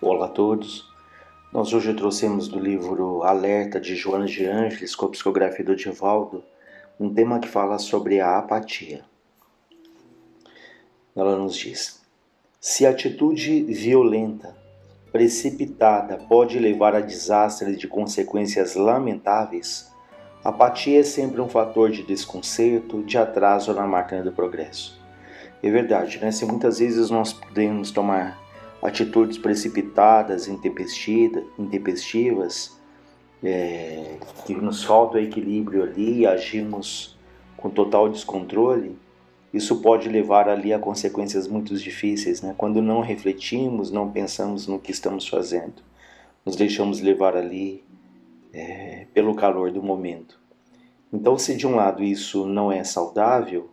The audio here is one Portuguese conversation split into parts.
Olá a todos. Nós hoje trouxemos do livro Alerta de Joana de Ângeles, com a psicografia do Divaldo, um tema que fala sobre a apatia. Ela nos diz: se a atitude violenta, precipitada, pode levar a desastres de consequências lamentáveis, a apatia é sempre um fator de desconcerto, de atraso na máquina do progresso. É verdade, né? Se muitas vezes nós podemos tomar atitudes precipitadas, intempestivas, que nos falta o equilíbrio ali, agimos com total descontrole, isso pode levar ali a consequências muito difíceis, né? Quando não refletimos, não pensamos no que estamos fazendo, nos deixamos levar ali pelo calor do momento. Então, se de um lado isso não é saudável,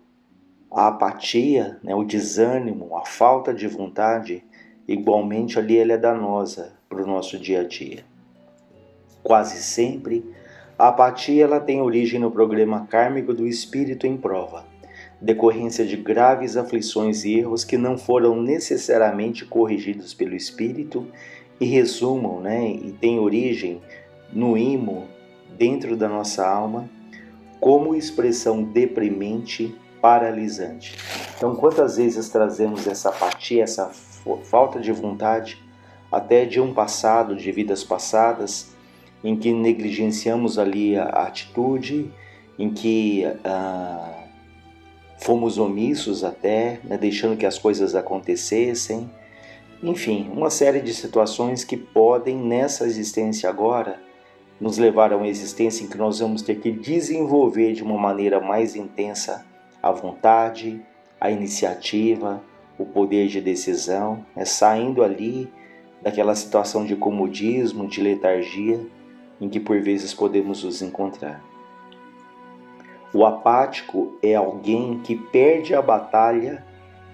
a apatia, né, o desânimo, a falta de vontade, igualmente ali ela é danosa para o nosso dia a dia. Quase sempre, a apatia ela tem origem no programa kármico do espírito em prova, decorrência de graves aflições e erros que não foram necessariamente corrigidos pelo espírito e resumam, né, e têm origem no imo, dentro da nossa alma, como expressão deprimente, paralisante. Então, quantas vezes trazemos essa apatia, essa falta de vontade, até de um passado, de vidas passadas, em que negligenciamos ali a atitude, em que fomos omissos até, né, deixando que as coisas acontecessem. Enfim, uma série de situações que podem, nessa existência agora, nos levar a uma existência em que nós vamos ter que desenvolver de uma maneira mais intensa a vontade, a iniciativa, o poder de decisão, saindo ali daquela situação de comodismo, de letargia, em que por vezes podemos nos encontrar. O apático é alguém que perde a batalha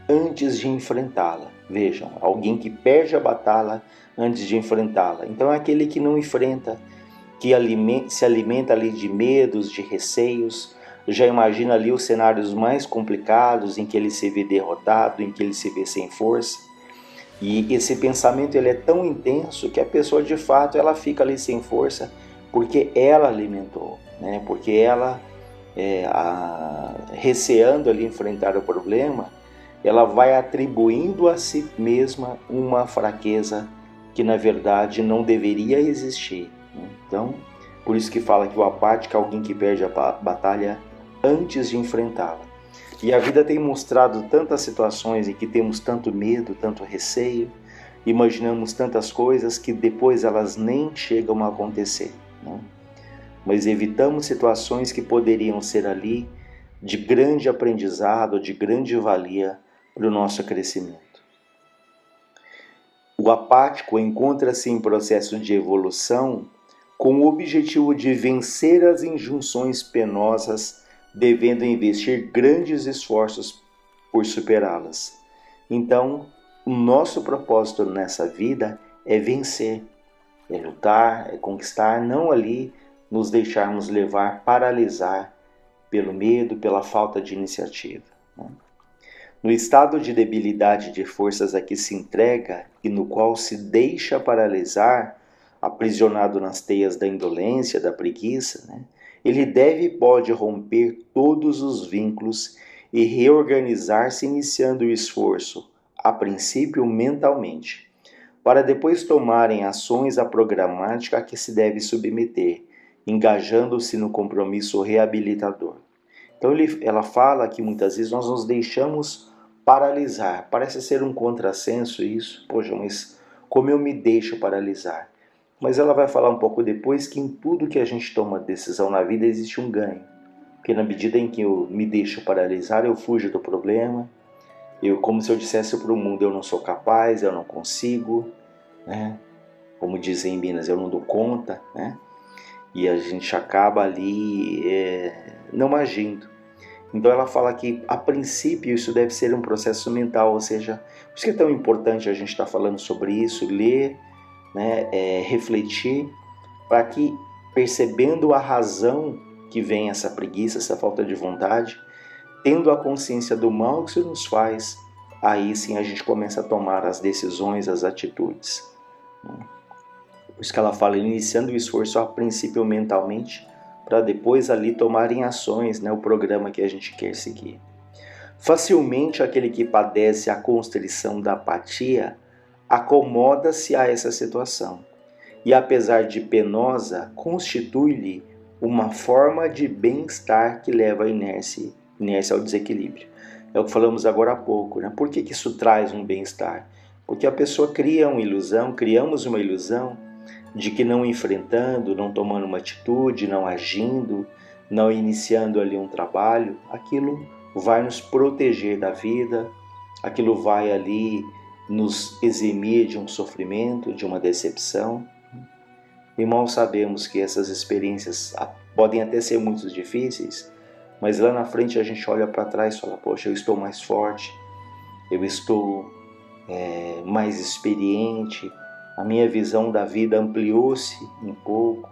antes de enfrentá-la. Vejam, alguém que perde a batalha antes de enfrentá-la. Então é aquele que não enfrenta, que se alimenta ali de medos, de receios, já imagina ali os cenários mais complicados em que ele se vê derrotado, em que ele se vê sem força. E esse pensamento ele é tão intenso que a pessoa de fato ela fica ali sem força porque ela alimentou, né? Porque ela, receando ali enfrentar o problema, ela vai atribuindo a si mesma uma fraqueza que na verdade não deveria existir. Então, por isso que fala que o apático é alguém que perde a batalha antes de enfrentá-la. E a vida tem mostrado tantas situações em que temos tanto medo, tanto receio, imaginamos tantas coisas que depois elas nem chegam a acontecer, né? Mas evitamos situações que poderiam ser ali de grande aprendizado, de grande valia para o nosso crescimento. O apático encontra-se em processo de evolução com o objetivo de vencer as injunções penosas, devendo investir grandes esforços por superá-las. Então, o nosso propósito nessa vida é vencer, é lutar, é conquistar, não ali nos deixarmos levar, paralisar pelo medo, pela falta de iniciativa, né? No estado de debilidade de forças a que se entrega e no qual se deixa paralisar, aprisionado nas teias da indolência, da preguiça, né? Ele deve e pode romper todos os vínculos e reorganizar-se iniciando o esforço, a princípio mentalmente, para depois tomarem ações a programática a que se deve submeter, engajando-se no compromisso reabilitador. Então ela fala que muitas vezes nós nos deixamos paralisar. Parece ser um contrassenso isso. Poxa, mas como eu me deixo paralisar? Mas ela vai falar um pouco depois que em tudo que a gente toma decisão na vida existe um ganho. Porque na medida em que eu me deixo paralisar, eu fujo do problema. Como se eu dissesse para o mundo, eu não sou capaz, eu não consigo, né? Como dizem em Minas, eu não dou conta, né? E a gente acaba ali não agindo. Então ela fala que, a princípio, isso deve ser um processo mental, ou seja, por isso que é tão importante a gente estar falando sobre isso, ler, né, refletir, para que, percebendo a razão que vem essa preguiça, essa falta de vontade, tendo a consciência do mal que isso nos faz, aí sim a gente começa a tomar as decisões, as atitudes. Por isso que ela fala, iniciando o esforço a princípio mentalmente, para depois ali tomarem ações, né, o programa que a gente quer seguir. Facilmente aquele que padece a constrição da apatia acomoda-se a essa situação e, apesar de penosa, constitui-lhe uma forma de bem-estar que leva à inércia ao desequilíbrio. É o que falamos agora há pouco, né? Por que isso traz um bem-estar? Porque a pessoa criamos uma ilusão de que não enfrentando, não tomando uma atitude, não agindo, não iniciando ali um trabalho, aquilo vai nos proteger da vida, aquilo vai ali nos eximir de um sofrimento, de uma decepção. E mal sabemos que essas experiências podem até ser muito difíceis, mas lá na frente a gente olha para trás e fala, poxa, eu estou mais forte, eu estou mais experiente, a minha visão da vida ampliou-se um pouco.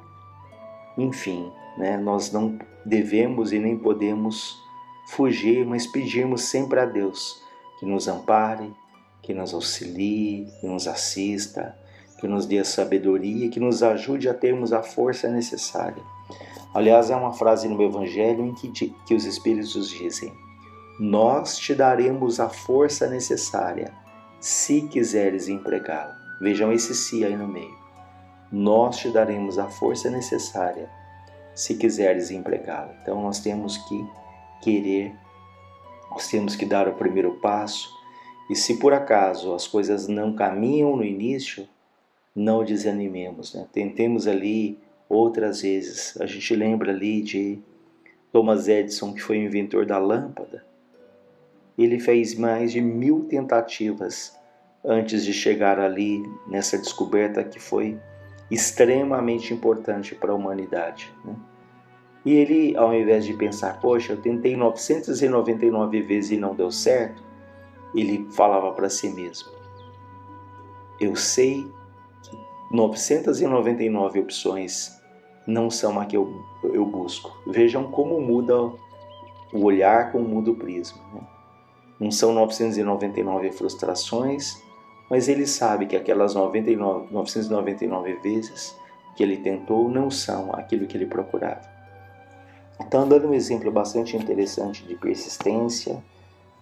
Enfim, né, nós não devemos e nem podemos fugir, mas pedirmos sempre a Deus que nos ampare, que nos auxilie, que nos assista, que nos dê a sabedoria, que nos ajude a termos a força necessária. Aliás, é uma frase no Evangelho em que os Espíritos dizem: nós te daremos a força necessária, se quiseres empregá-la. Vejam esse "se" aí no meio. Nós te daremos a força necessária, se quiseres empregá-la. Então nós temos que querer, nós temos que dar o primeiro passo, e se por acaso as coisas não caminham no início, não desanimemos, né? Tentemos ali outras vezes. A gente lembra ali de Thomas Edison, que foi o inventor da lâmpada. Ele fez mais de 1000 tentativas antes de chegar ali nessa descoberta que foi extremamente importante para a humanidade, né? E ele, ao invés de pensar, poxa, eu tentei 999 vezes e não deu certo, ele falava para si mesmo, eu sei que 999 opções não são a que eu busco. Vejam como muda o olhar, como muda o prisma, né? Não são 999 frustrações, mas ele sabe que aquelas 999 vezes que ele tentou não são aquilo que ele procurava. Então, dando um exemplo bastante interessante de persistência,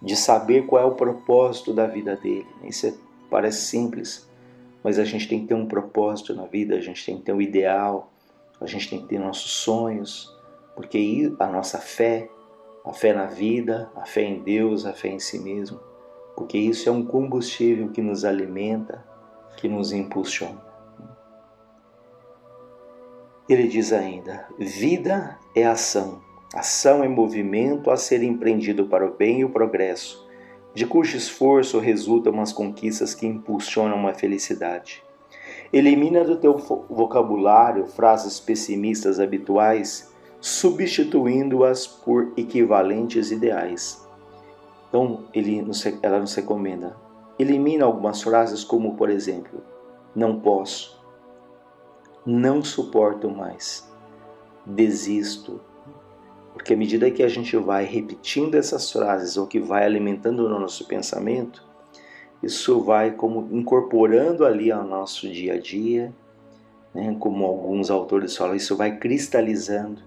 de saber qual é o propósito da vida dele. Isso parece simples, mas a gente tem que ter um propósito na vida, a gente tem que ter um ideal, a gente tem que ter nossos sonhos, porque a nossa fé, a fé na vida, a fé em Deus, a fé em si mesmo, porque isso é um combustível que nos alimenta, que nos impulsiona. Ele diz ainda, vida é ação, ação é movimento a ser empreendido para o bem e o progresso, de cujo esforço resultam as conquistas que impulsionam uma felicidade. Elimina do teu vocabulário frases pessimistas habituais, substituindo-as por equivalentes ideais. Então, ela nos recomenda, elimina algumas frases como, por exemplo, não posso, não suporto mais, desisto. Porque à medida que a gente vai repetindo essas frases ou que vai alimentando o nosso pensamento, isso vai como incorporando ali ao nosso dia a dia, né? Como alguns autores falam, isso vai cristalizando.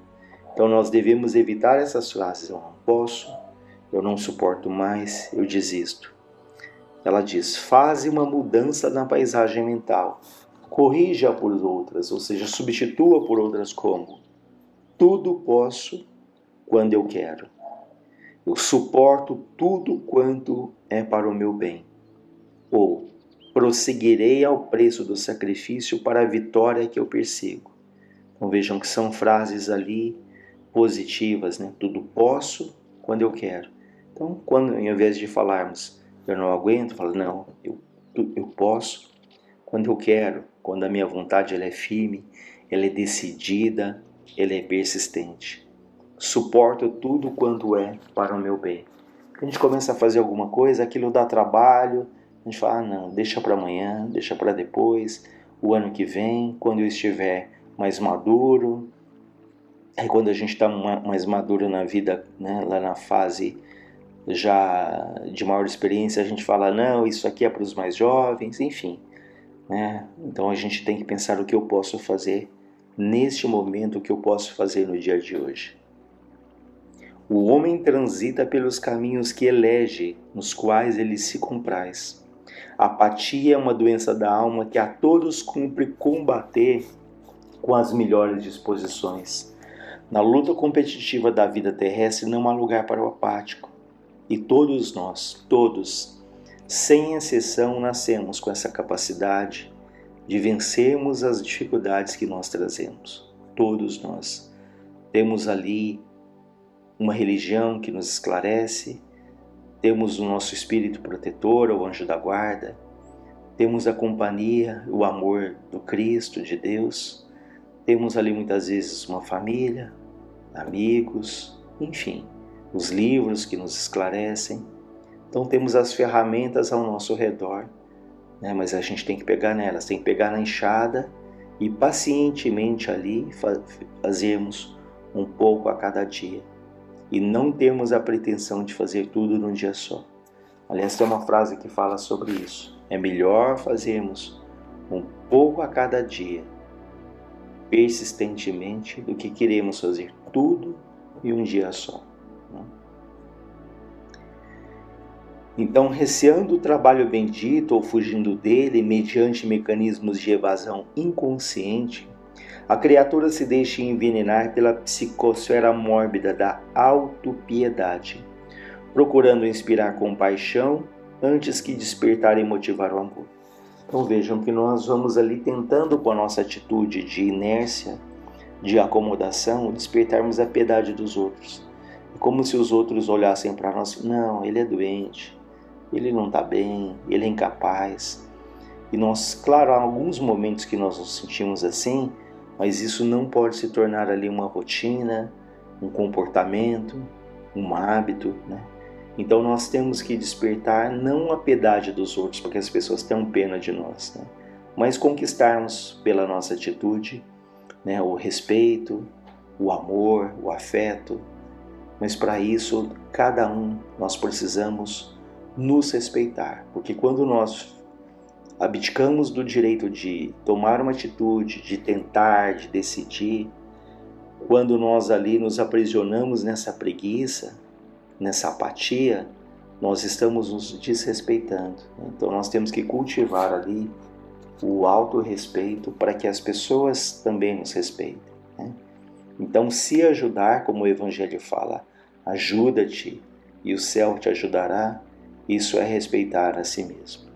Então nós devemos evitar essas frases, eu não posso, eu não suporto mais, eu desisto. Ela diz, faze uma mudança na paisagem mental, corrija por outras, ou seja, substitua por outras como tudo posso quando eu quero. Eu suporto tudo quanto é para o meu bem. Ou prosseguirei ao preço do sacrifício para a vitória que eu persigo. Então vejam que são frases ali positivas, né? Tudo posso quando eu quero. Então, quando, em vez de falarmos eu não aguento, falo não, eu posso quando eu quero, quando a minha vontade ela é firme, ela é decidida, ela é persistente. Suporto tudo quanto é para o meu bem. A gente começa a fazer alguma coisa, aquilo dá trabalho, a gente fala, não, deixa para amanhã, deixa para depois, o ano que vem, quando eu estiver mais maduro. Aí quando a gente está mais maduro na vida, né, lá na fase já de maior experiência, a gente fala, não, isso aqui é para os mais jovens, enfim. né? Então a gente tem que pensar o que eu posso fazer neste momento, o que eu posso fazer no dia de hoje. O homem transita pelos caminhos que elege, nos quais ele se compraz. A apatia é uma doença da alma que a todos cumpre combater com as melhores disposições. Na luta competitiva da vida terrestre não há lugar para o apático. E todos nós, todos, sem exceção, nascemos com essa capacidade de vencermos as dificuldades que nós trazemos. Todos nós. Temos ali uma religião que nos esclarece, temos o nosso espírito protetor, o anjo da guarda, temos a companhia, o amor do Cristo, de Deus, temos ali muitas vezes uma família, amigos, enfim, os livros que nos esclarecem. Então temos as ferramentas ao nosso redor, né? Mas a gente tem que pegar nelas, tem que pegar na enxada e pacientemente ali fazermos um pouco a cada dia. E não termos a pretensão de fazer tudo num dia só. Aliás, tem uma frase que fala sobre isso. É melhor fazermos um pouco a cada dia, persistentemente, do que queremos fazer tudo em um dia só. Então, receando o trabalho bendito ou fugindo dele mediante mecanismos de evasão inconsciente, a criatura se deixa envenenar pela psicosfera mórbida da autopiedade, procurando inspirar compaixão antes que despertar e motivar o amor. Então vejam que nós vamos ali tentando, com a nossa atitude de inércia, de acomodação, despertarmos a piedade dos outros. É como se os outros olhassem para nós: não, ele é doente, ele não está bem, ele é incapaz. E nós, claro, há alguns momentos que nós nos sentimos assim, mas isso não pode se tornar ali uma rotina, um comportamento, um hábito, né? Então nós temos que despertar não a piedade dos outros, porque as pessoas têm pena de nós, né? Mas conquistarmos pela nossa atitude, né, o respeito, o amor, o afeto. Mas para isso, cada um, nós precisamos nos respeitar, porque quando nós abdicamos do direito de tomar uma atitude, de tentar, de decidir, quando nós ali nos aprisionamos nessa preguiça, nessa apatia, nós estamos nos desrespeitando. Então nós temos que cultivar ali o autorrespeito para que as pessoas também nos respeitem, né? Então, se ajudar, como o Evangelho fala, ajuda-te e o céu te ajudará, isso é respeitar a si mesmo.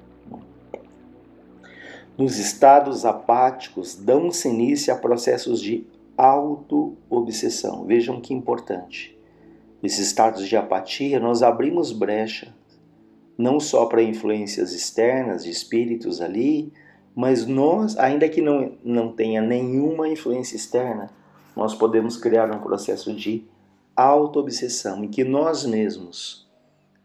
Nos estados apáticos, dão-se início a processos de auto-obsessão. Vejam que importante. Nesses estados de apatia, nós abrimos brecha, não só para influências externas, de espíritos ali, mas nós, ainda que não tenha nenhuma influência externa, nós podemos criar um processo de auto-obsessão, em que nós mesmos,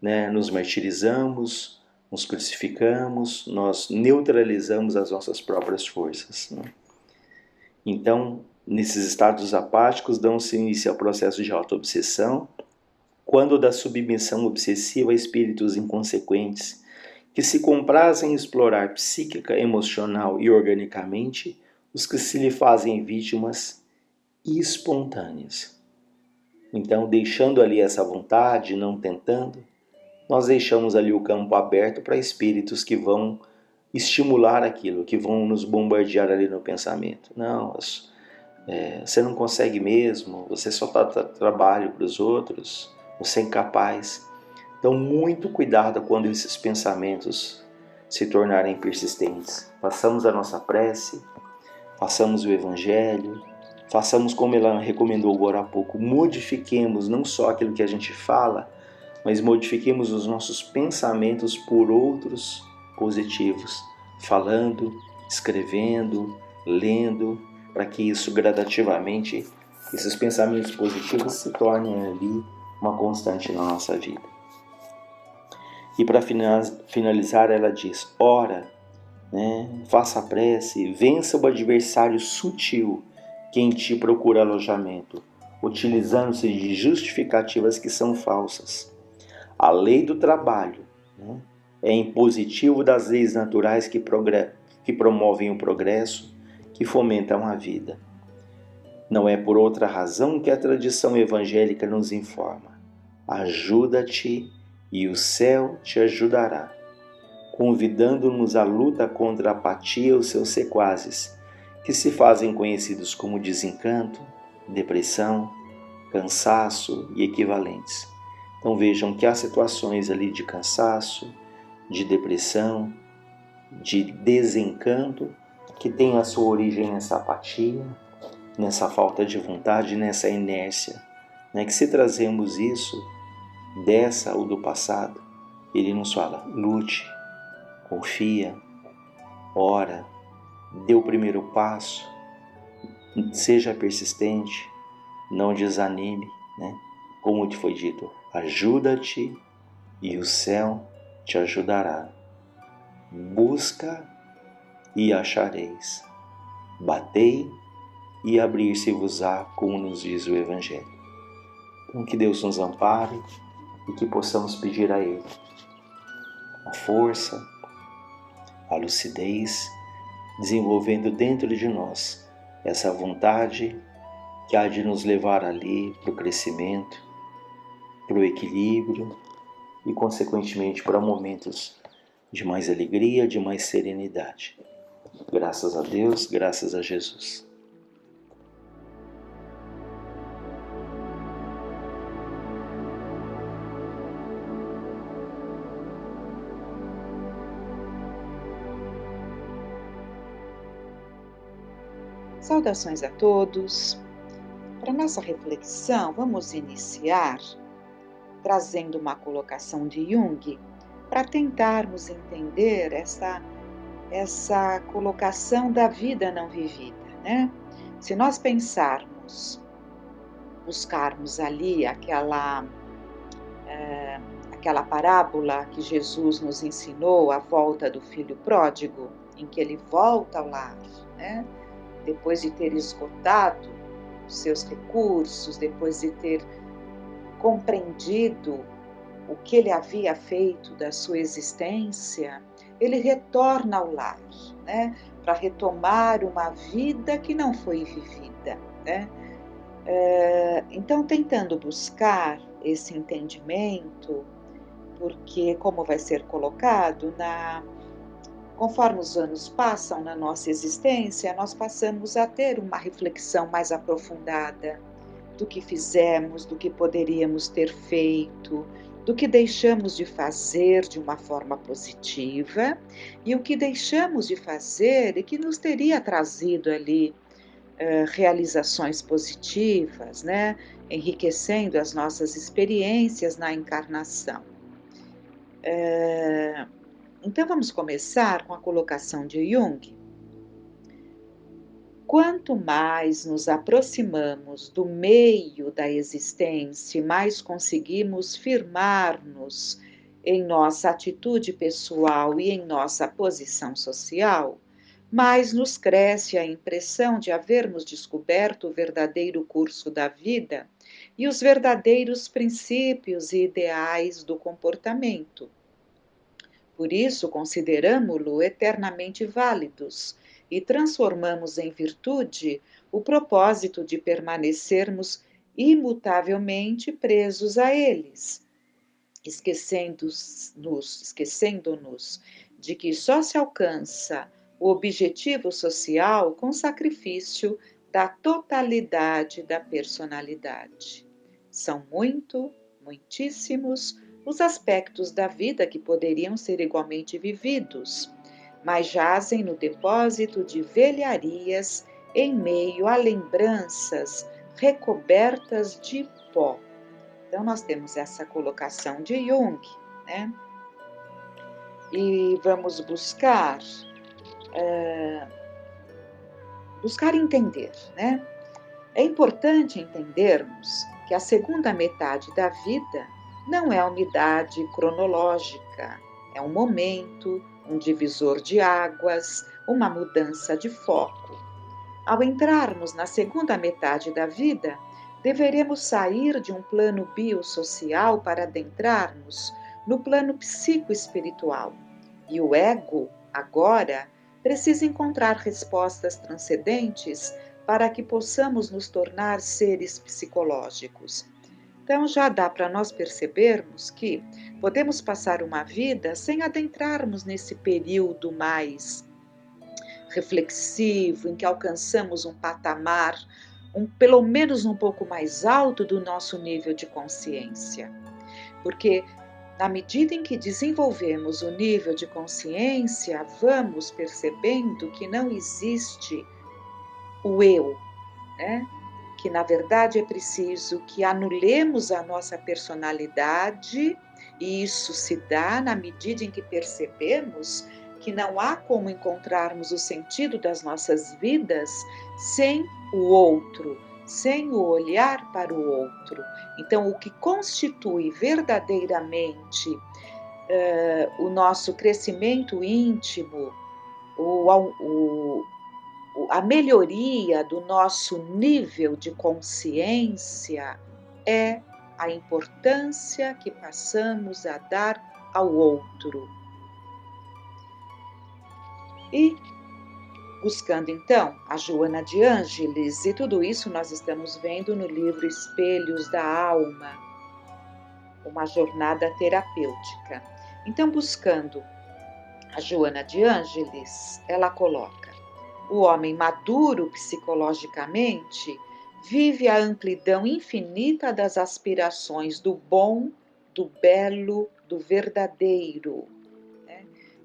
né, nos martirizamos, nos crucificamos, nós neutralizamos as nossas próprias forças, né? Então, nesses estados apáticos, dão-se início ao processo de auto-obsessão, quando da submissão obsessiva a espíritos inconsequentes, que se comprazem em explorar psíquica, emocional e organicamente os que se lhe fazem vítimas espontâneas. Então, deixando ali essa vontade, não tentando, nós deixamos ali o campo aberto para espíritos que vão estimular aquilo, que vão nos bombardear ali no pensamento. Não, você não consegue mesmo, você só dá trabalho para os outros, você é incapaz. Então, muito cuidado quando esses pensamentos se tornarem persistentes. Façamos a nossa prece, façamos o Evangelho, façamos como ela recomendou agora há pouco, modifiquemos não só aquilo que a gente fala, mas modifiquemos os nossos pensamentos por outros positivos, falando, escrevendo, lendo, para que isso gradativamente, esses pensamentos positivos se tornem ali uma constante na nossa vida. E para finalizar, ela diz: ora, né, faça a prece, vença o adversário sutil que em ti procura alojamento, utilizando-se de justificativas que são falsas. A lei do trabalho, né, é impositivo das leis naturais que que promovem o progresso, que fomentam a vida. Não é por outra razão que a tradição evangélica nos informa: ajuda-te e o céu te ajudará, convidando-nos à luta contra a apatia e os seus sequazes, que se fazem conhecidos como desencanto, depressão, cansaço e equivalentes. Então vejam que há situações ali de cansaço, de depressão, de desencanto, que tem a sua origem nessa apatia, nessa falta de vontade, nessa inércia, né? Que se trazemos isso dessa ou do passado, ele nos fala: lute, confia, ora, dê o primeiro passo, seja persistente, não desanime, né? Como te foi dito, ajuda-te e o céu te ajudará. Busca e achareis. Batei e abrir-se-vos-á, como nos diz o Evangelho. Então que Deus nos ampare e que possamos pedir a Ele a força, a lucidez, desenvolvendo dentro de nós essa vontade que há de nos levar ali para o crescimento, para o equilíbrio e, consequentemente, para momentos de mais alegria, de mais serenidade. Graças a Deus, graças a Jesus. Saudações a todos. Para nossa reflexão, vamos iniciar trazendo uma colocação de Jung para tentarmos entender essa colocação da vida não vivida, né? Se nós buscarmos ali aquela parábola que Jesus nos ensinou, a volta do filho pródigo, em que ele volta ao lar, né? Depois de ter esgotado os seus recursos, depois de ter compreendido o que ele havia feito da sua existência, ele retorna ao lar, né, para retomar uma vida que não foi vivida, né? Então, tentando buscar esse entendimento, porque, como vai ser colocado, conforme os anos passam na nossa existência, nós passamos a ter uma reflexão mais aprofundada do que fizemos, do que poderíamos ter feito, do que deixamos de fazer de uma forma positiva e o que deixamos de fazer e que nos teria trazido ali realizações positivas, né? Enriquecendo as nossas experiências na encarnação. Então vamos começar com a colocação de Jung. Quanto mais nos aproximamos do meio da existência, mais conseguimos firmar-nos em nossa atitude pessoal e em nossa posição social, mais nos cresce a impressão de havermos descoberto o verdadeiro curso da vida e os verdadeiros princípios e ideais do comportamento. Por isso, consideramo-lo eternamente válidos e transformamos em virtude o propósito de permanecermos imutavelmente presos a eles, esquecendo-nos de que só se alcança o objetivo social com sacrifício da totalidade da personalidade. São muitíssimos os aspectos da vida que poderiam ser igualmente vividos, mas jazem no depósito de velharias em meio a lembranças recobertas de pó. Então, nós temos essa colocação de Jung, né? E vamos buscar entender, né? É importante entendermos que a segunda metade da vida não é a unidade cronológica, é um momento, um divisor de águas, uma mudança de foco. Ao entrarmos na segunda metade da vida, deveremos sair de um plano biosocial para adentrarmos no plano psicoespiritual. E o ego, agora, precisa encontrar respostas transcendentes para que possamos nos tornar seres psicológicos. Então, já dá para nós percebermos que podemos passar uma vida sem adentrarmos nesse período mais reflexivo, em que alcançamos um patamar, pelo menos um pouco mais alto do nosso nível de consciência. Porque, na medida em que desenvolvemos o nível de consciência, vamos percebendo que não existe o eu, né? Que na verdade é preciso que anulemos a nossa personalidade, e isso se dá na medida em que percebemos que não há como encontrarmos o sentido das nossas vidas sem o outro, sem o olhar para o outro. Então, o que constitui verdadeiramente o nosso crescimento íntimo, a melhoria do nosso nível de consciência é a importância que passamos a dar ao outro. E buscando então a Joana de Ângeles, e tudo isso nós estamos vendo no livro Espelhos da Alma, uma jornada terapêutica. Então, buscando a Joana de Ângeles, ela coloca: o homem maduro psicologicamente vive a amplidão infinita das aspirações do bom, do belo, do verdadeiro.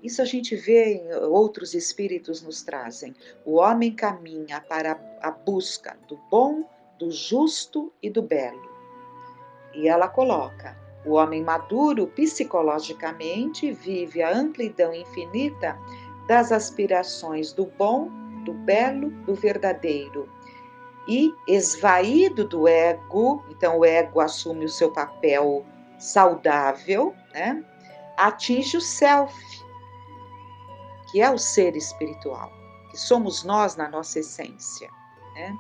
Isso a gente vê, outros espíritos nos trazem. O homem caminha para a busca do bom, do justo e do belo. E ela coloca: o homem maduro psicologicamente vive a amplidão infinita das aspirações do bom, do belo, do verdadeiro. E esvaído do ego, então o ego assume o seu papel saudável, né? Atinge o self, que é o ser espiritual, que somos nós na nossa essência, né?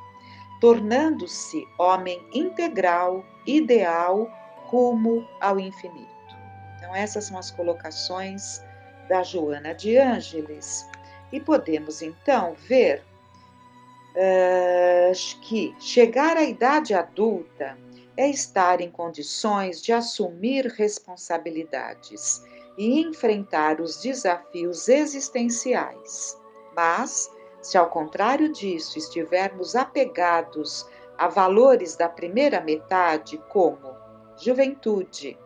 Tornando-se homem integral, ideal, rumo ao infinito. Então, essas são as colocações da Joana de Ângeles. E podemos, então, ver que chegar à idade adulta é estar em condições de assumir responsabilidades e enfrentar os desafios existenciais. Mas, se ao contrário disso estivermos apegados a valores da primeira metade, como juventude,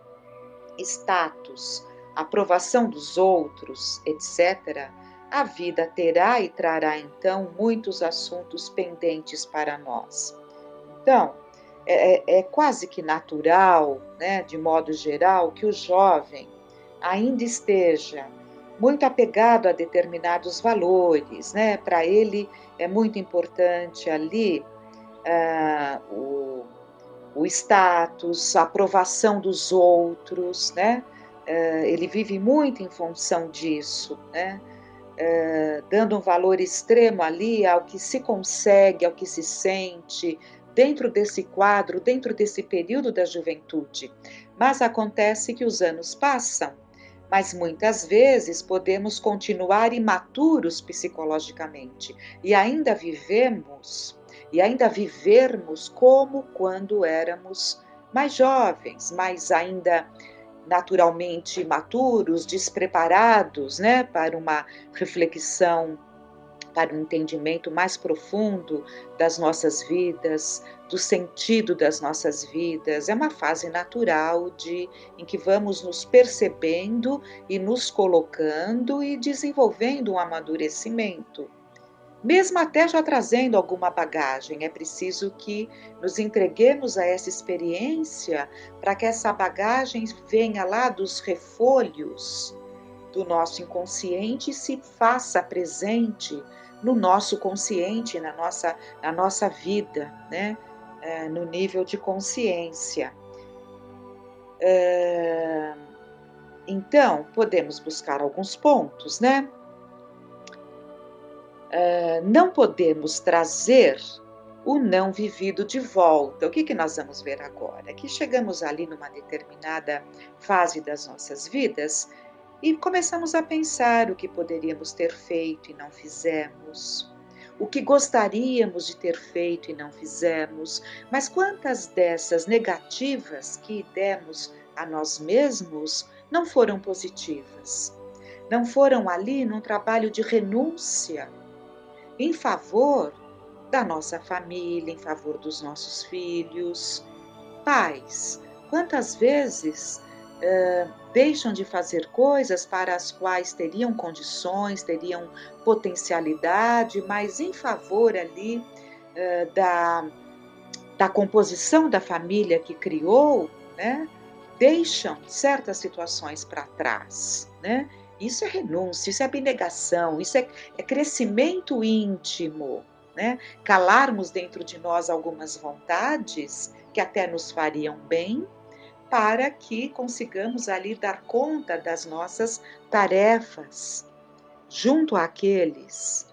status, aprovação dos outros, etc., a vida terá e trará então muitos assuntos pendentes para nós. Então, é quase que natural, né, de modo geral, que o jovem ainda esteja muito apegado a determinados valores, né? Para ele é muito importante ali o status, a aprovação dos outros, né? Ele vive muito em função disso, né? Dando um valor extremo ali ao que se consegue, ao que se sente, dentro desse quadro, dentro desse período da juventude. Mas acontece que os anos passam, mas muitas vezes podemos continuar imaturos psicologicamente e ainda vivermos como quando éramos mais jovens, mas ainda naturalmente imaturos, despreparados, né, para uma reflexão, para um entendimento mais profundo das nossas vidas, do sentido das nossas vidas. É uma fase natural em que vamos nos percebendo e nos colocando e desenvolvendo um amadurecimento. Mesmo até já trazendo alguma bagagem, é preciso que nos entreguemos a essa experiência para que essa bagagem venha lá dos refolhos do nosso inconsciente e se faça presente no nosso consciente, na nossa vida, né? No nível de consciência. Então, podemos buscar alguns pontos, né? Não podemos trazer o não vivido de volta. O que nós vamos ver agora? Que chegamos ali numa determinada fase das nossas vidas E começamos a pensar o que poderíamos ter feito e não fizemos, o que gostaríamos de ter feito e não fizemos, mas quantas dessas negativas que demos a nós mesmos não foram positivas? Não foram ali num trabalho de renúncia em favor da nossa família, em favor dos nossos filhos. Pais, quantas vezes deixam de fazer coisas para as quais teriam condições, teriam potencialidade, mas em favor ali da, da composição da família que criou, né, deixam certas situações para trás, né? Isso é renúncia, isso é abnegação, isso é crescimento íntimo, né? Calarmos dentro de nós algumas vontades que até nos fariam bem, para que consigamos ali dar conta das nossas tarefas, junto àqueles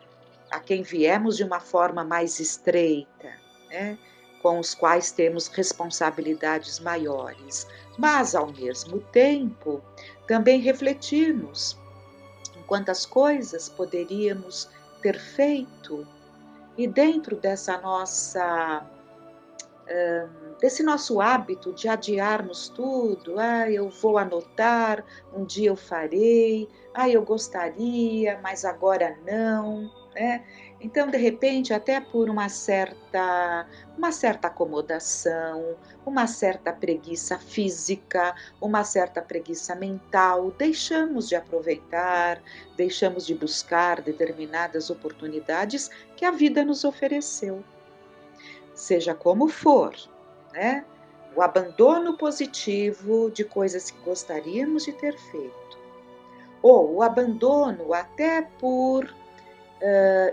a quem viemos de uma forma mais estreita, né? Com os quais temos responsabilidades maiores, mas ao mesmo tempo também refletirmos em quantas coisas poderíamos ter feito e dentro desse nosso hábito de adiarmos tudo, eu vou anotar, um dia eu farei, eu gostaria, mas agora não, né? Então, de repente, até por uma certa acomodação, uma certa preguiça física, uma certa preguiça mental, deixamos de aproveitar, deixamos de buscar determinadas oportunidades que a vida nos ofereceu. Seja como for, né? O abandono positivo de coisas que gostaríamos de ter feito, ou o abandono até por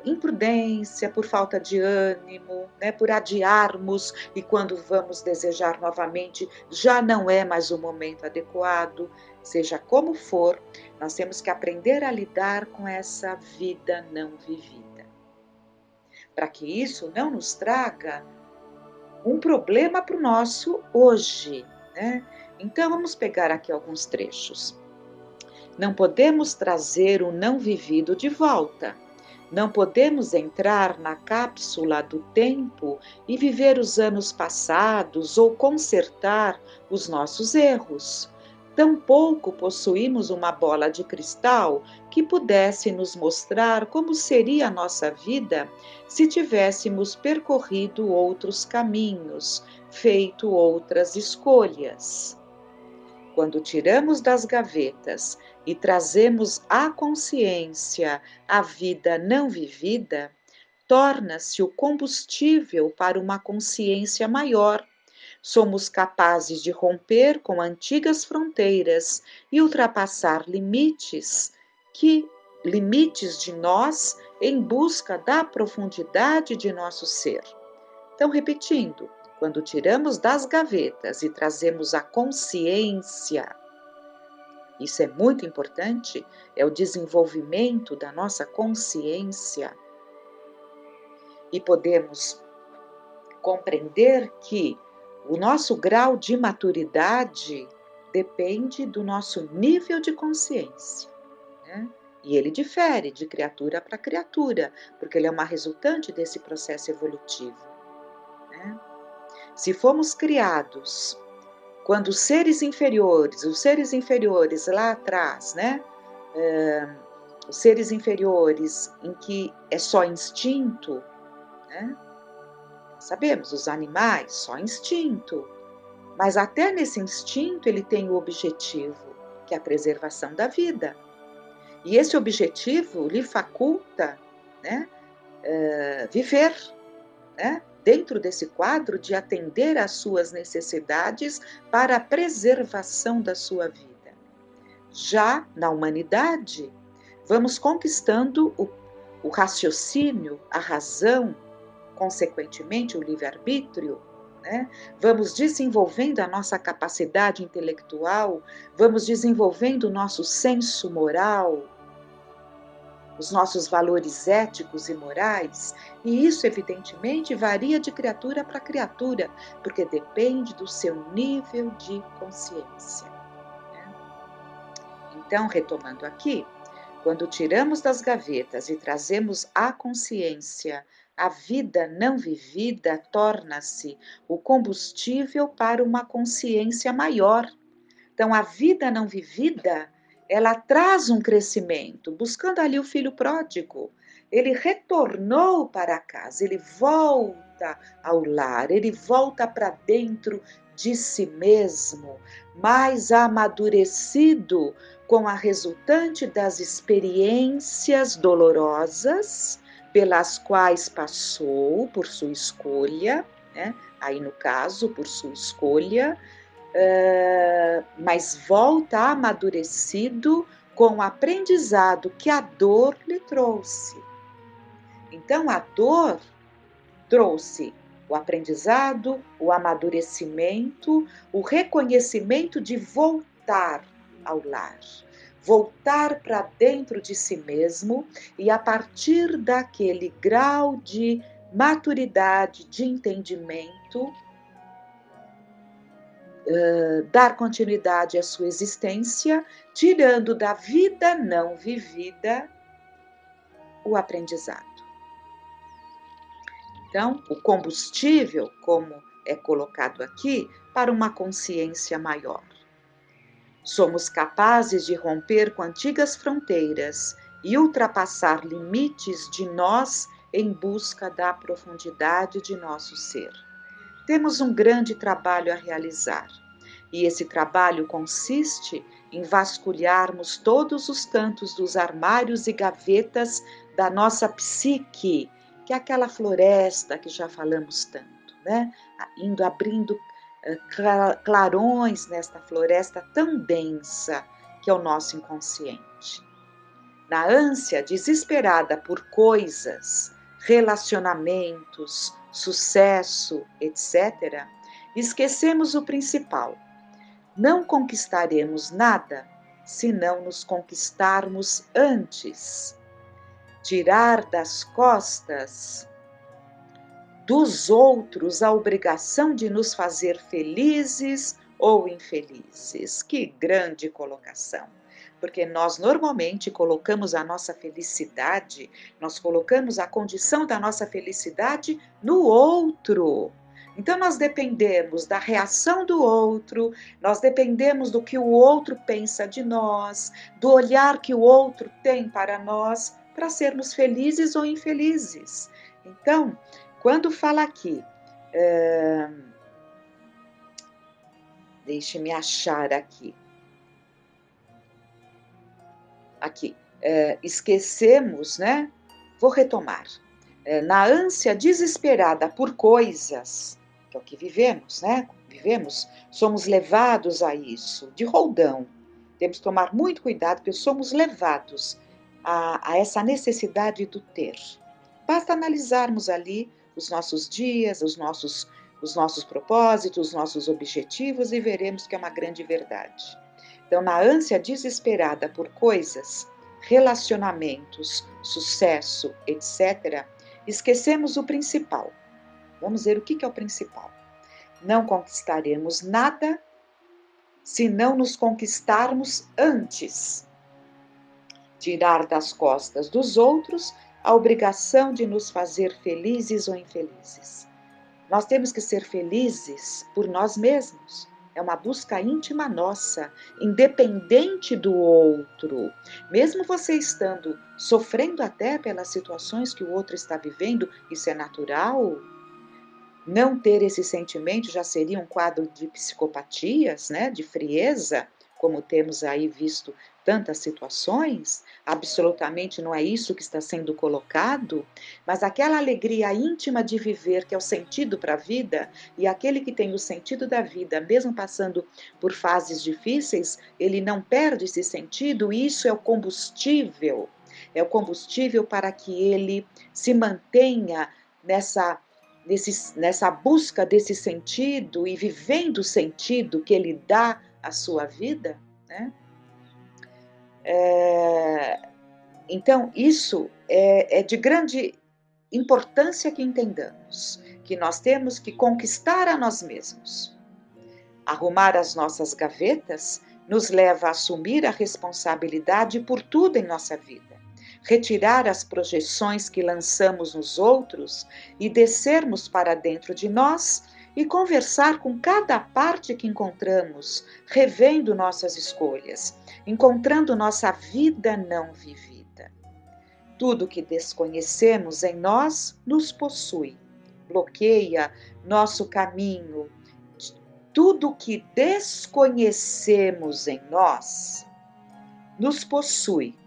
imprudência, por falta de ânimo, né? Por adiarmos e quando vamos desejar novamente já não é mais o momento adequado. Seja como for, nós temos que aprender a lidar com essa vida não vivida, para que isso não nos traga um problema para o nosso hoje, né? Então vamos pegar aqui alguns trechos. Não podemos trazer o não vivido de volta. Não podemos entrar na cápsula do tempo e viver os anos passados ou consertar os nossos erros. Tampouco possuímos uma bola de cristal que pudesse nos mostrar como seria a nossa vida se tivéssemos percorrido outros caminhos, feito outras escolhas. Quando tiramos das gavetas e trazemos à consciência a vida não vivida, torna-se o combustível para uma consciência maior. Somos capazes de romper com antigas fronteiras e ultrapassar limites de nós em busca da profundidade de nosso ser. Então, repetindo, quando tiramos das gavetas e trazemos a consciência, isso é muito importante, é o desenvolvimento da nossa consciência. E podemos compreender que o nosso grau de maturidade depende do nosso nível de consciência, né? E ele difere de criatura para criatura, porque ele é uma resultante desse processo evolutivo, né? Se fomos criados quando os seres inferiores lá atrás, né? Os seres inferiores em que é só instinto, né? Sabemos, os animais, só instinto. Mas até nesse instinto ele tem o objetivo, que é a preservação da vida. E esse objetivo lhe faculta, né, viver, né, dentro desse quadro de atender às suas necessidades para a preservação da sua vida. Já na humanidade, vamos conquistando o raciocínio, a razão, consequentemente o livre-arbítrio, né? Vamos desenvolvendo a nossa capacidade intelectual, vamos desenvolvendo o nosso senso moral, os nossos valores éticos e morais, e isso evidentemente varia de criatura para criatura, porque depende do seu nível de consciência, né? Então, retomando aqui, quando tiramos das gavetas e trazemos à consciência a vida não vivida, torna-se o combustível para uma consciência maior. Então, a vida não vivida, ela traz um crescimento, buscando ali o filho pródigo. Ele retornou para casa, ele volta ao lar, ele volta para dentro de si mesmo, mais amadurecido com a resultante das experiências dolorosas pelas quais passou por sua escolha, né? Aí no caso, por sua escolha, mas volta amadurecido com o aprendizado que a dor lhe trouxe. Então, a dor trouxe o aprendizado, o amadurecimento, o reconhecimento de voltar ao lar, voltar para dentro de si mesmo e, a partir daquele grau de maturidade, de entendimento, dar continuidade à sua existência, tirando da vida não vivida o aprendizado. Então, o combustível, como é colocado aqui, para uma consciência maior. Somos capazes de romper com antigas fronteiras e ultrapassar limites de nós em busca da profundidade de nosso ser. Temos um grande trabalho a realizar. E esse trabalho consiste em vasculharmos todos os cantos dos armários e gavetas da nossa psique, que é aquela floresta que já falamos tanto, né? Indo abrindo clarões nesta floresta tão densa que é o nosso inconsciente. Na ânsia desesperada por coisas, relacionamentos, sucesso, etc., esquecemos o principal. Não conquistaremos nada se não nos conquistarmos antes. Tirar das costas dos outros a obrigação de nos fazer felizes ou infelizes. Que grande colocação! Porque nós normalmente colocamos a nossa felicidade, nós colocamos a condição da nossa felicidade no outro. Então nós dependemos da reação do outro, nós dependemos do que o outro pensa de nós, do olhar que o outro tem para nós, para sermos felizes ou infelizes. Então, quando fala aqui, deixe-me achar aqui. Aqui, esquecemos, né? Vou retomar. Na ânsia desesperada por coisas, que é o que vivemos, né? Vivemos, somos levados a isso, de roldão. Temos que tomar muito cuidado, porque somos levados a essa necessidade do ter. Basta analisarmos ali os nossos dias, os nossos propósitos, os nossos objetivos e veremos que é uma grande verdade. Então, na ânsia desesperada por coisas, relacionamentos, sucesso, etc., esquecemos o principal. Vamos ver o que é o principal. Não conquistaremos nada se não nos conquistarmos antes. Tirar das costas dos outros a obrigação de nos fazer felizes ou infelizes. Nós temos que ser felizes por nós mesmos. É uma busca íntima nossa, independente do outro. Mesmo você estando sofrendo até pelas situações que o outro está vivendo, isso é natural. Não ter esse sentimento já seria um quadro de psicopatias, né? De frieza, como temos aí visto tantas situações. Absolutamente não é isso que está sendo colocado, mas aquela alegria íntima de viver, que é o sentido para a vida, e aquele que tem o sentido da vida, mesmo passando por fases difíceis, ele não perde esse sentido, e isso é o combustível para que ele se mantenha nessa busca desse sentido e vivendo o sentido que ele dá à sua vida, né? Então, isso é de grande importância que entendamos, que nós temos que conquistar a nós mesmos, arrumar as nossas gavetas nos leva a assumir a responsabilidade por tudo em nossa vida, retirar as projeções que lançamos nos outros e descermos para dentro de nós e conversar com cada parte que encontramos, revendo nossas escolhas, encontrando nossa vida não vivida. Tudo que desconhecemos em nós nos possui, bloqueia nosso caminho. Tudo que desconhecemos em nós nos possui,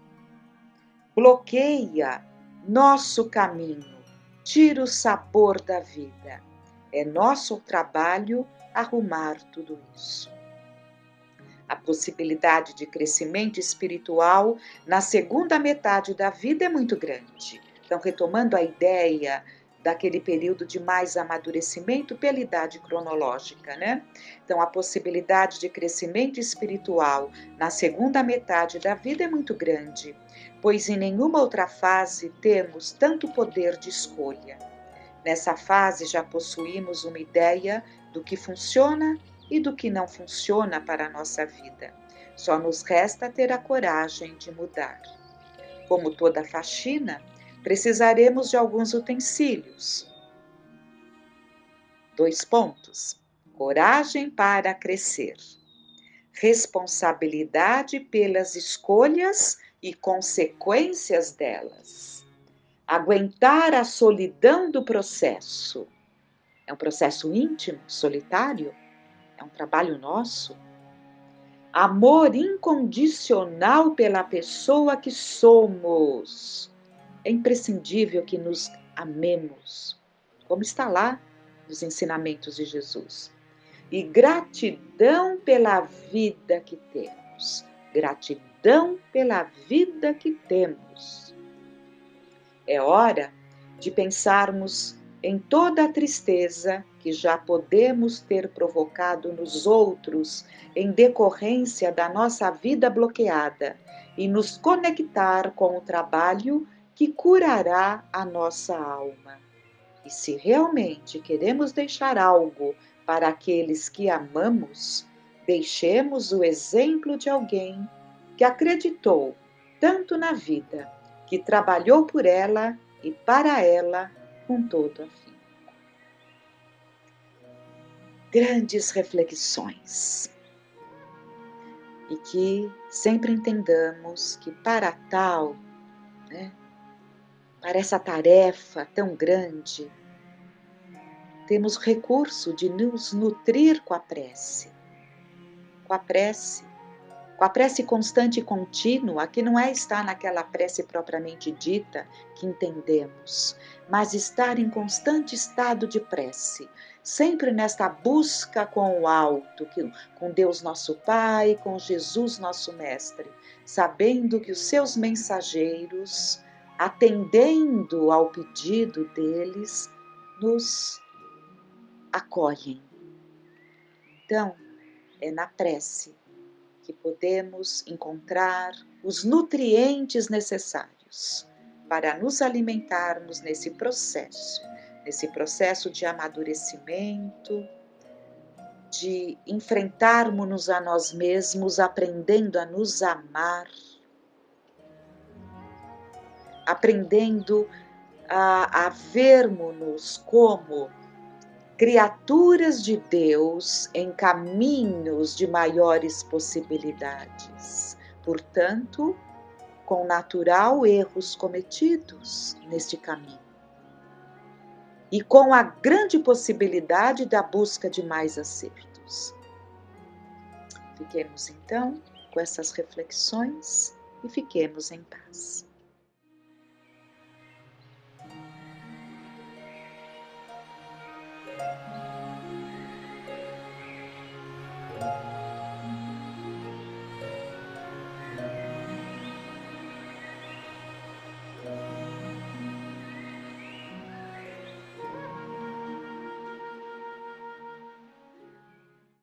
bloqueia nosso caminho, tira o sabor da vida. É nosso trabalho arrumar tudo isso. A possibilidade de crescimento espiritual na segunda metade da vida é muito grande. Então, retomando a ideia daquele período de mais amadurecimento pela idade cronológica, né? Então, a possibilidade de crescimento espiritual na segunda metade da vida é muito grande, pois em nenhuma outra fase temos tanto poder de escolha. Nessa fase já possuímos uma ideia do que funciona e do que não funciona para a nossa vida. Só nos resta ter a coragem de mudar. Como toda faxina, precisaremos de alguns utensílios. 2 pontos. Coragem para crescer. Responsabilidade pelas escolhas e consequências delas. Aguentar a solidão do processo. É um processo íntimo, solitário? É um trabalho nosso? Amor incondicional pela pessoa que somos. É imprescindível que nos amemos, como está lá nos ensinamentos de Jesus. E gratidão pela vida que temos. Gratidão pela vida que temos. É hora de pensarmos em toda a tristeza que já podemos ter provocado nos outros em decorrência da nossa vida bloqueada e nos conectar com o trabalho que curará a nossa alma. E se realmente queremos deixar algo para aqueles que amamos, deixemos o exemplo de alguém que acreditou tanto na vida, que trabalhou por ela e para ela com todo afinco. Grandes reflexões. E que sempre entendamos que para tal, para essa tarefa tão grande, temos recurso de nos nutrir com a prece. Com a prece. Com a prece constante e contínua, que não é estar naquela prece propriamente dita que entendemos, mas estar em constante estado de prece, sempre nesta busca com o alto, com Deus nosso Pai, com Jesus nosso Mestre, sabendo que os seus mensageiros, atendendo ao pedido deles, nos acolhem. Então, é na prece que podemos encontrar os nutrientes necessários para nos alimentarmos nesse processo de amadurecimento, de enfrentarmos-nos a nós mesmos, aprendendo a nos amar, aprendendo a vermos-nos como criaturas de Deus em caminhos de maiores possibilidades. Portanto, com natural erros cometidos neste caminho. E com a grande possibilidade da busca de mais acertos. Fiquemos então com essas reflexões e fiquemos em paz.